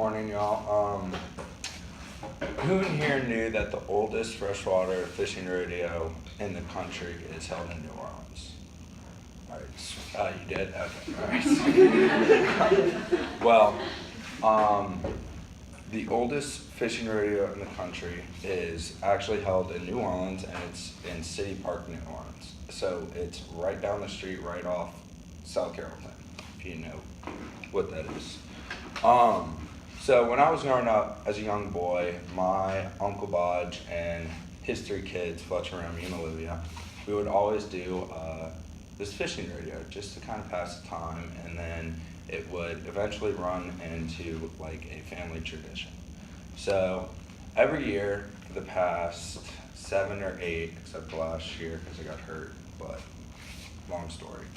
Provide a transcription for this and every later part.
morning, y'all. Who in here knew that the oldest freshwater fishing rodeo in the country is held in New Orleans? All right, you did? Okay, all right. Well, the oldest fishing rodeo in the country is actually held in New Orleans, and it's in City Park, New Orleans. So it's right down the street, right off South Carrollton, if you know what that is. So when I was growing up as a young boy, my Uncle Bodge and his three kids, Fletcher, Remy, and Olivia, we would always do this fishing rodeo just to kind of pass the time, and then it would eventually run into like a family tradition. So every year for the past 7 or 8, except the last year because I got hurt, but long story.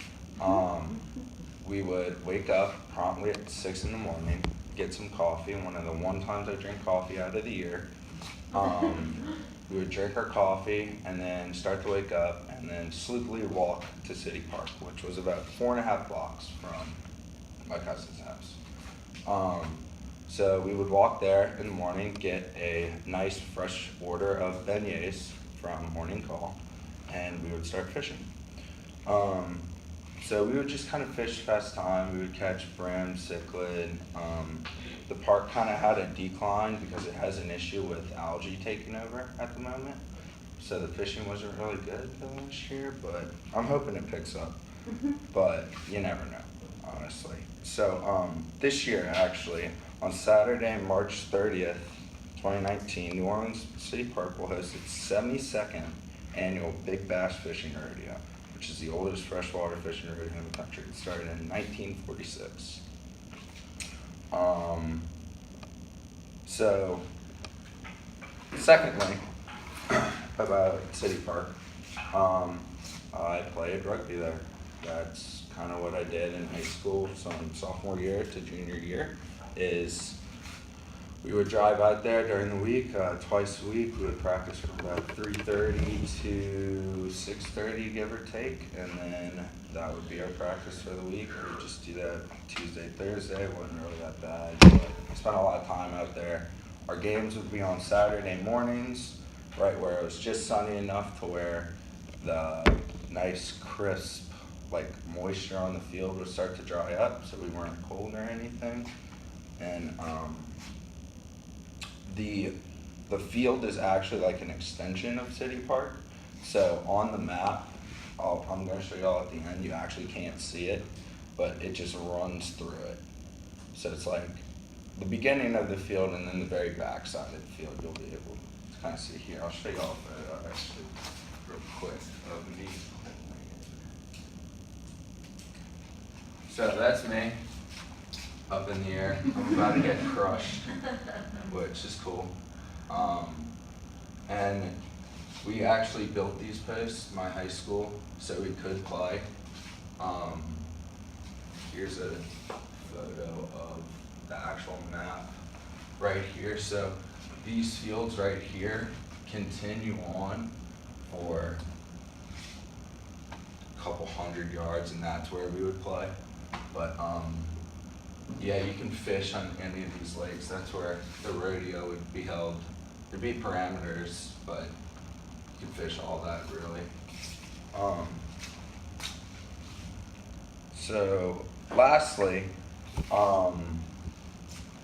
We would wake up promptly at 6 in the morning, get some coffee, one of the one times I drink coffee out of the year. We would drink our coffee and then start to wake up and then sleepily walk to City Park, which was about 4.5 blocks from my cousin's house. So we would walk there in the morning, get a nice fresh order of beignets from Morning Call, and we would start fishing. So we would just kind of fish fast time. We would catch brim, cichlid. The park kind of had a decline because it has an issue with algae taking over at the moment. So the fishing wasn't really good last year, but I'm hoping it picks up. But you never know, honestly. So this year, actually, on Saturday, March 30th, 2019, New Orleans City Park will host its 72nd annual Big Bass Fishing Rodeo, which is the oldest freshwater fishing rodeo in the country. It started in 1946. So, secondly, about City Park, I played rugby there. That's kind of what I did in high school, so from sophomore year to junior year, is we would drive out there during the week, twice a week. We would practice from about 3:30 to 6:30, give or take, and then that would be our practice for the week. We would just do that Tuesday, Thursday. It wasn't really that bad, but I spent a lot of time out there. Our games would be on Saturday mornings, right where it was just sunny enough to where the nice, crisp, like moisture on the field would start to dry up, so we weren't cold or anything. And the field is actually like an extension of City Park. So on the map, I'm going to show y'all at the end, you actually can't see it, but it just runs through it. So it's like the beginning of the field and then the very back side of the field, you'll be able to kind of see here. I'll show y'all a photo actually real quick of me. So that's me up in the air. I'm about to get crushed, which is cool. And we actually built these posts, my high school, so we could play. Here's a photo of the actual map right here. So these fields right here continue on for a couple hundred yards, and that's where we would play. But yeah, you can fish on any of these lakes. That's where the rodeo would be held. There'd be parameters, but you can fish all that really. So lastly,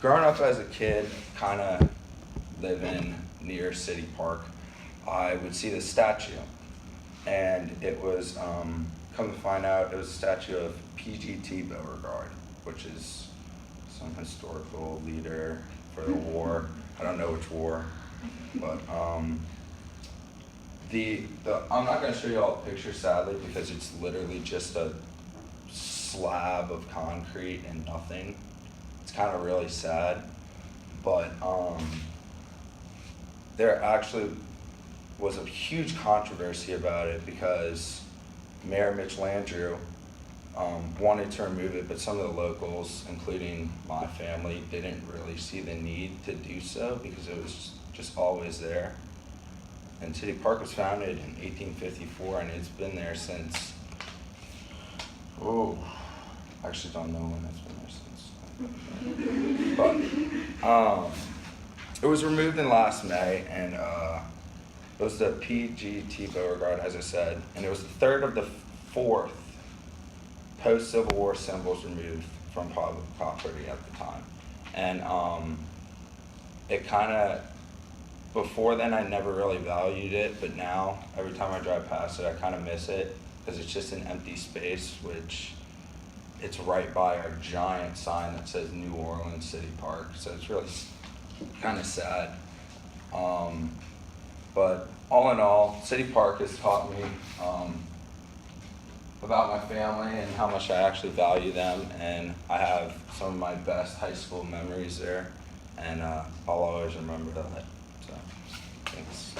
growing up as a kid, kind of living near City Park, I would see the statue, and it was, come to find out, it was a statue of PGT Beauregard, which is some historical leader for the war. I don't know which war, but I'm not going to show you all a picture, sadly, because it's literally just a slab of concrete and nothing. It's kind of really sad, but there actually was a huge controversy about it because Mayor Mitch Landrieu wanted to remove it, but some of the locals, including my family, didn't really see the need to do so because it was just always there. And City Park was founded in 1854, and it's been there since, I actually don't know when it's been there since. But it was removed in last May, and it was the PGT Beauregard, as I said, and it was the third of the fourth post-Civil War symbols removed from public property at the time. And it kind of, before then I never really valued it, but now every time I drive past it I kind of miss it, because it's just an empty space, which it's right by our giant sign that says New Orleans City Park, so it's really kind of sad. But all in all, City Park has taught me about my family and how much I actually value them, and I have some of my best high school memories there, and I'll always remember that. So, thanks.